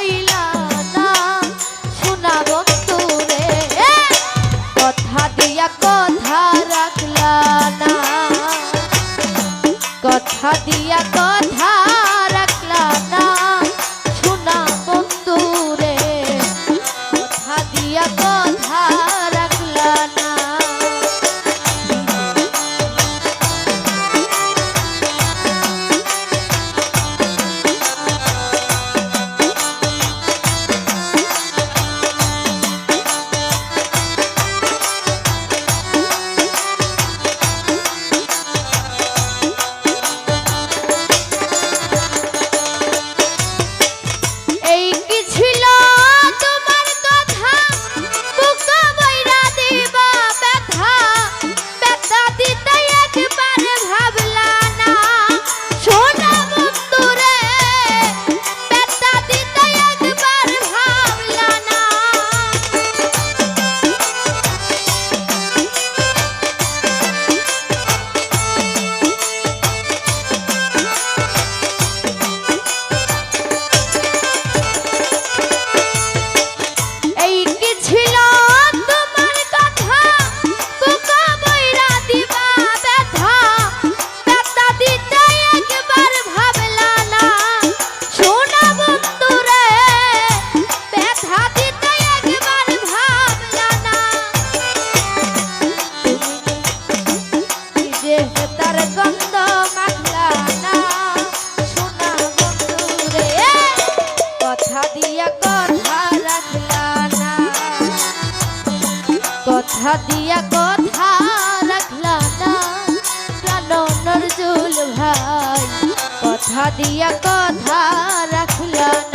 পাইলা না শোনা বন্ধু রে কথা দিয়া কথা রাখলা না কথা দিয়া কথা রাখলা না শোনা বন্ধু রে কথা দিয়া কথা রাখলা না কথা দিয়া কথা রাখলা না প্রাণ নজরুল ভাই কথা দিয়া কথা রাখলা না।